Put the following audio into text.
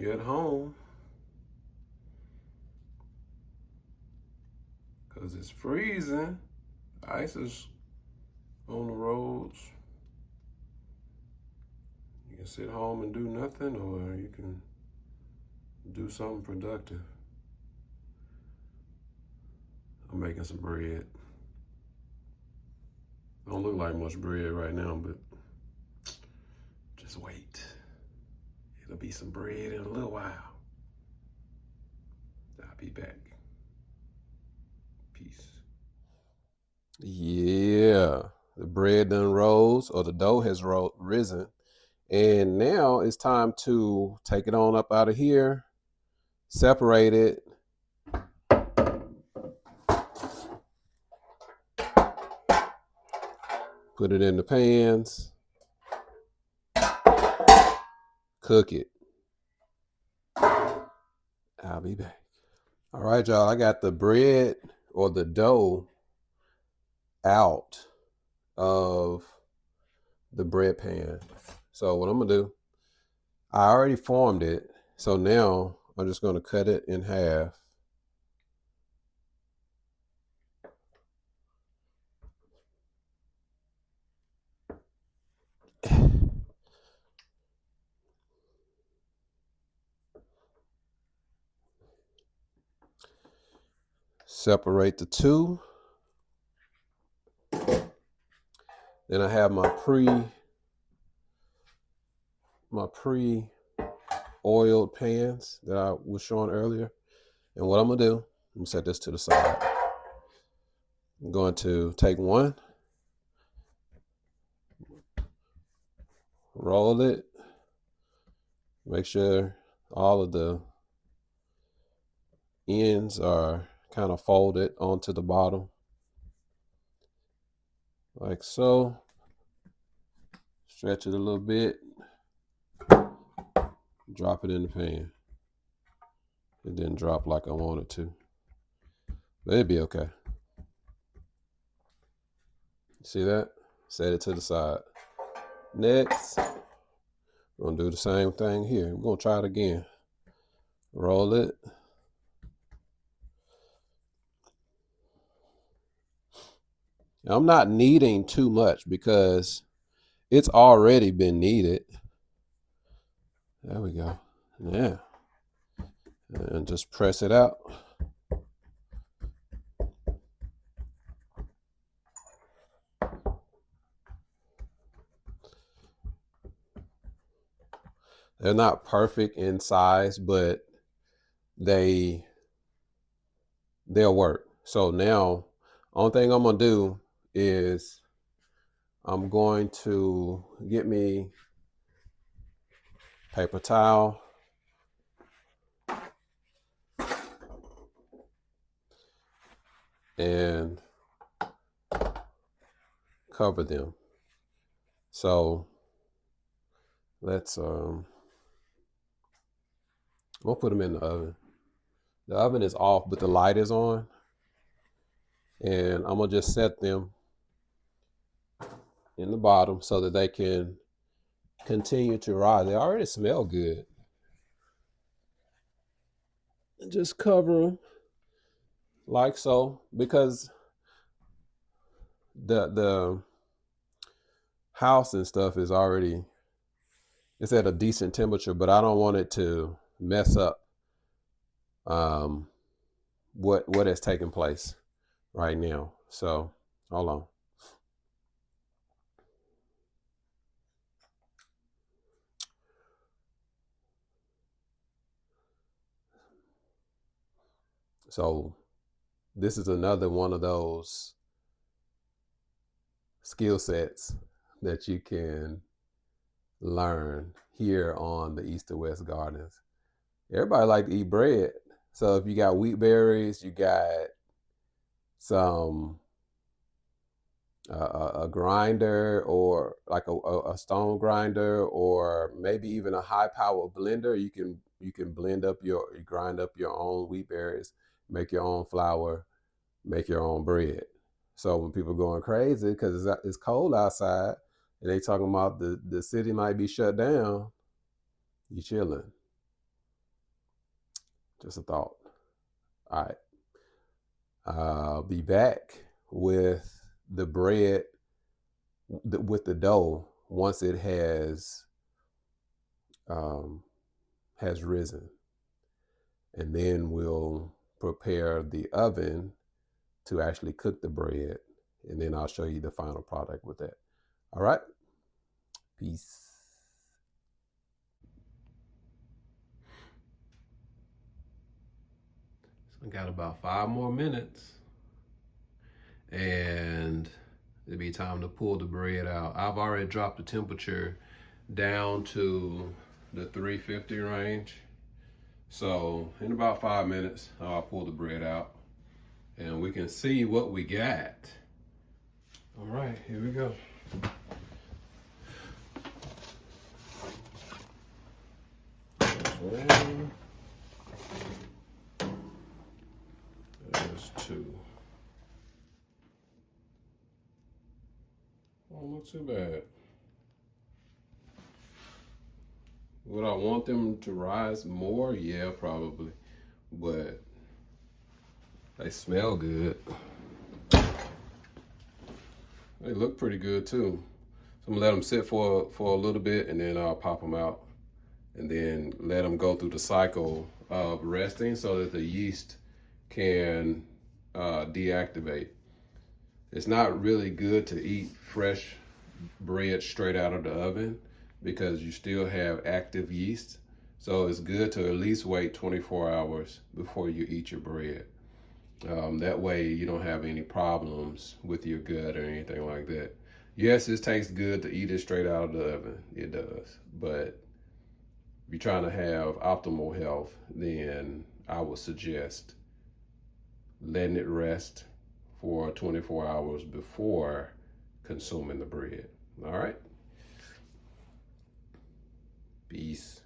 you're at home, because it's freezing, ice is on the roads. You can sit home and do nothing, or you can do something productive. I'm making some bread. Don't look like much bread right now, but just wait. It'll be some bread in a little while. I'll be back. Peace. Yeah, the bread done rose, or the dough has risen. And now it's time to take it on up out of here, separate it, put it in the pans, cook it. I'll be back. All right, y'all, I got the bread or the dough out of the bread pan. So what I'm gonna do, I already formed it. So now I'm just gonna cut it in half. Separate the two. Then I have my pre-oiled pans that I was showing earlier. And what I'm gonna do, let me set this to the side. I'm going to take one, roll it, make sure all of the ends are kind of folded onto the bottom, like so. Stretch it a little bit, drop it in the pan. It didn't drop like I wanted to, but it'd be okay. See that? Set it to the side. Next, we're gonna do the same thing here. We're gonna try it again. Roll it. I'm not kneading too much because it's already been kneaded. There we go. Yeah. And just press it out. They're not perfect in size, but they'll work. So now, only thing I'm gonna do is I'm going to get me paper towel, and cover them. So let's we'll put them in the oven. The oven is off, but the light is on. And I'm gonna just set them in the bottom so that they can continue to rise. They already smell good. And just cover them like so, because the house and stuff is already, it's at a decent temperature, but I don't want it to mess up what has taken place right now. So hold on. So this is another one of those skill sets that you can learn here on the East to West Gardens. Everybody like to eat bread. So if you got wheat berries, you got some a grinder, or like a stone grinder, or maybe even a high power blender. You can grind up your own wheat berries, make your own flour, make your own bread. So when people going crazy because it's cold outside and they talking about the city might be shut down, you chilling. Just a thought. All right. I'll be back with the bread, with the dough, once it has risen. And then we'll prepare the oven to actually cook the bread. And then I'll show you the final product with that. All right. Peace. So I got about 5 more minutes. And it'll be time to pull the bread out. I've already dropped the temperature down to the 350 range. So in about 5 minutes, I'll pull the bread out and we can see what we got. All right, here we go. There's one. There's two. Don't look too bad. Would I want them to rise more? Yeah, probably. But they smell good. They look pretty good too. So I'm gonna let them sit for a little bit and then I'll pop them out and then let them go through the cycle of resting so that the yeast can deactivate. It's not really good to eat fresh bread straight out of the oven because you still have active yeast. So it's good to at least wait 24 hours before you eat your bread. That way you don't have any problems with your gut or anything like that. Yes, it tastes good to eat it straight out of the oven. It does. But if you're trying to have optimal health, then I would suggest letting it rest for 24 hours before consuming the bread. All right? Peace.